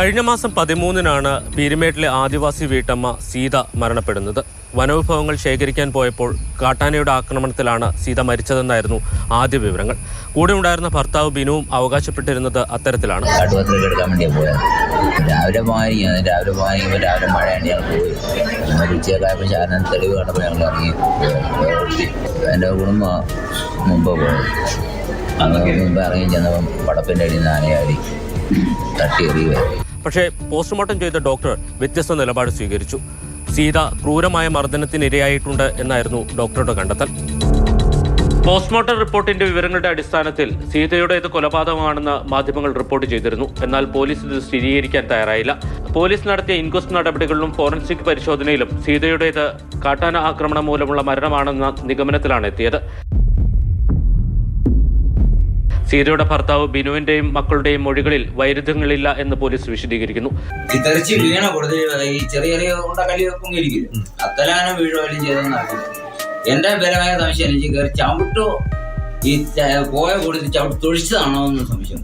കഴിഞ്ഞ മാസം 13-നാണ് പീരുമേട്ടിലെ ആദിവാസി വീട്ടമ്മ സീത മരണപ്പെടുന്നത്. വനവിഭവങ്ങൾ ശേഖരിക്കാൻ പോയപ്പോൾ കാട്ടാനയുടെ ആക്രമണത്തിലാണ് സീത മരിച്ചതെന്നായിരുന്നു ആദ്യ വിവരങ്ങൾ. കൂടെ ഉണ്ടായിരുന്ന ഭർത്താവ് ബിനുവും അവകാശപ്പെട്ടിരുന്നത് അത്തരത്തിലാണ്. രാവിലെ മഴയാണ് ഞങ്ങൾ പോയി. ഉച്ചയൊക്കെ ശാരൻ തെളിവ് കണ്ടപ്പോൾ ഞങ്ങൾ ഇറങ്ങി. എൻ്റെ കുടുംബം മുമ്പ് പോയത്. അങ്ങനെ മുമ്പ് ഇറങ്ങി ചെന്നപ്പം പടപ്പിൻ്റെ അടിയിൽ നിന്ന് ആനയാടി തട്ടിയെറിയുകയായി. പക്ഷേ പോസ്റ്റ്മോർട്ടം ചെയ്ത ഡോക്ടർ വ്യത്യസ്ത നിലപാട് സ്വീകരിച്ചു. സീത ക്രൂരമായ മർദ്ദനത്തിനിരയായിട്ടുണ്ട് എന്നായിരുന്നു ഡോക്ടറുടെ കണ്ടെത്തൽ. പോസ്റ്റ്മോർട്ടം റിപ്പോർട്ടിന്റെ വിവരങ്ങളുടെ അടിസ്ഥാനത്തിൽ സീതയുടേത് കൊലപാതകമാണെന്ന് മാധ്യമങ്ങൾ റിപ്പോർട്ട് ചെയ്തിരുന്നു. എന്നാൽ പോലീസ് ഇത് സ്ഥിരീകരിക്കാൻ തയ്യാറായില്ല. പോലീസ് നടത്തിയ ഇൻക്വസ്റ്റ് നടപടികളിലും ഫോറൻസിക് പരിശോധനയിലും സീതയുടേത് കാട്ടാന ആക്രമണം മൂലമുള്ള മരണമാണെന്ന നിഗമനത്തിലാണ് എത്തിയത്. സീതയുടെ ഭർത്താവ് ബിനുവിന്റെയും മക്കളുടെയും മൊഴികളിൽ വൈരുദ്ധ്യങ്ങളില്ല എന്ന് പോലീസ് വിശദീകരിക്കുന്നു. ഈ ചെറിയ ചെറിയ കല്ല് പൊങ്ങിയിരിക്കില്ല, അത്തലാനം വീഴുവാലും ചെയ്തെന്നാണ് എന്റെ ബലമായ സംശയം. എനിക്ക് കയറി ചവിട്ടോ ഈ പോയ കൂടുതൽ ചവിട്ട് തൊഴിച്ചതാണോ എന്ന് സംശയം.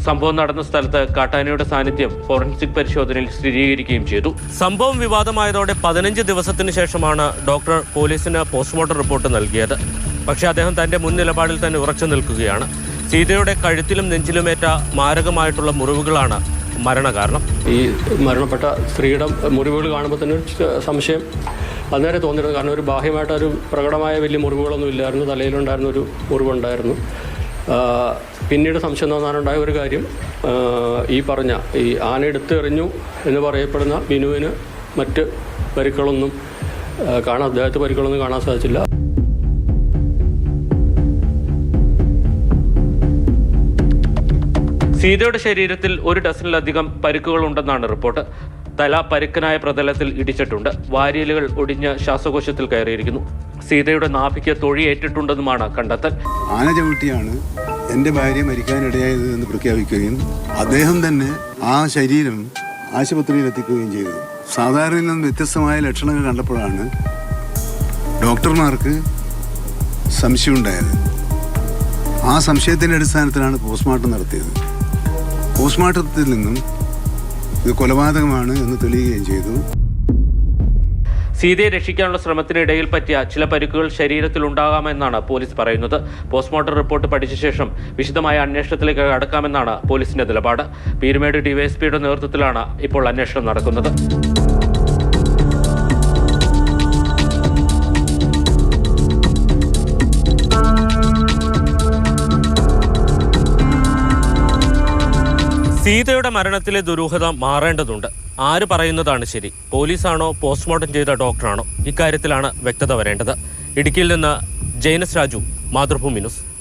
സംഭവം നടന്ന സ്ഥലത്ത് കാട്ടാനയുടെ സാന്നിധ്യം ഫോറൻസിക് പരിശോധനയിൽ സ്ഥിരീകരിക്കുകയും ചെയ്തു. സംഭവം വിവാദമായതോടെ 15 ദിവസത്തിന് ശേഷമാണ് ഡോക്ടർ പോലീസിന് പോസ്റ്റ്മോർട്ടം റിപ്പോർട്ട് നൽകിയത്. പക്ഷേ അദ്ദേഹം തന്റെ മുൻ നിലപാടിൽ തന്നെ ഉറച്ചു നിൽക്കുകയാണ്. സീതയുടെ കഴുത്തിലും നെഞ്ചിലുമേറ്റ മാരകമായിട്ടുള്ള മുറിവുകളാണ് മരണകാരണം. ഈ മരണപ്പെട്ട സ്ത്രീയുടെ മുറിവുകൾ കാണുമ്പോൾ തന്നെ സംശയം അന്നേരം തോന്നിയിരുന്നു. കാരണം ഒരു ബാഹ്യമായിട്ടൊരു പ്രകടമായ വലിയ മുറിവുകളൊന്നും ഇല്ലായിരുന്നു. തലയിലുണ്ടായിരുന്ന ഒരു മുറിവുണ്ടായിരുന്നു. പിന്നീട് സംശയം തോന്നാനുണ്ടായ ഒരു കാര്യം, ഈ പറഞ്ഞ ഈ ആന എടുത്തെറിഞ്ഞു എന്ന് പറയപ്പെടുന്ന ബിനുവിന് മറ്റ് പരിക്കുകളൊന്നും അദ്ദേഹത്തെ പരിക്കുകളൊന്നും കാണാൻ സാധിച്ചില്ല. സീതയുടെ ശരീരത്തിൽ 1 ഡസനിലധികം പരിക്കുകൾ ഉണ്ടെന്നാണ് റിപ്പോർട്ട്. തല പരുക്കനായ പ്രതലത്തിൽ ഇടിച്ചിട്ടുണ്ട്. വാരിയലുകൾ ഒടിഞ്ഞ് ശ്വാസകോശത്തിൽ കയറിയിരിക്കുന്നു. സീതയുടെ നാഭിക്ക് തൊഴിയേറ്റിട്ടുണ്ടെന്നുമാണ് കണ്ടെത്തൽ. ആന ചവിട്ടിയാണ് എൻ്റെ ഭാര്യ മരിക്കാനിടയായത് എന്ന് പ്രഖ്യാപിക്കുകയും അദ്ദേഹം തന്നെ ആ ശരീരം ആശുപത്രിയിൽ എത്തിക്കുകയും ചെയ്തു. സാധാരണയിൽ നിന്ന് വ്യത്യസ്തമായ ലക്ഷണങ്ങൾ കണ്ടപ്പോഴാണ് ഡോക്ടർമാർക്ക് സംശയമുണ്ടായത്. ആ സംശയത്തിൻ്റെ അടിസ്ഥാനത്തിലാണ് പോസ്റ്റ്മോർട്ടം നടത്തിയത്. പോസ്റ്റ്മോർട്ടത്തിൽ നിന്നും ഇത് കൊലപാതകമാണ് എന്ന് തെളിയുകയും ചെയ്തു. സീതയെ രക്ഷിക്കാനുള്ള ശ്രമത്തിനിടയിൽ പറ്റിയ ചില പരിക്കുകൾ ശരീരത്തിൽ ഉണ്ടാകാമെന്നാണ് പോലീസ് പറയുന്നത്. പോസ്റ്റ്മോർട്ടം റിപ്പോർട്ട് പഠിച്ച ശേഷം വിശദമായ അന്വേഷണത്തിലേക്ക് കടക്കാമെന്നാണ് പോലീസിന്റെ നിലപാട്. പീരുമേട് ഡിവൈഎസ്പിയുടെ നേതൃത്വത്തിലാണ് ഇപ്പോൾ അന്വേഷണം നടക്കുന്നത്. സീതയുടെ മരണത്തിലെ ദുരൂഹത മാറേണ്ടതുണ്ട്. ആര് പറയുന്നതാണ് ശരി? പോലീസാണോ പോസ്റ്റ്മോർട്ടം ചെയ്ത ഡോക്ടറാണോ? ഇക്കാര്യത്തിലാണ് വ്യക്തത വരേണ്ടത്. ഇടുക്കിയിൽ നിന്ന് ജൈനസ് രാജു, മാതൃഭൂമി ന്യൂസ്.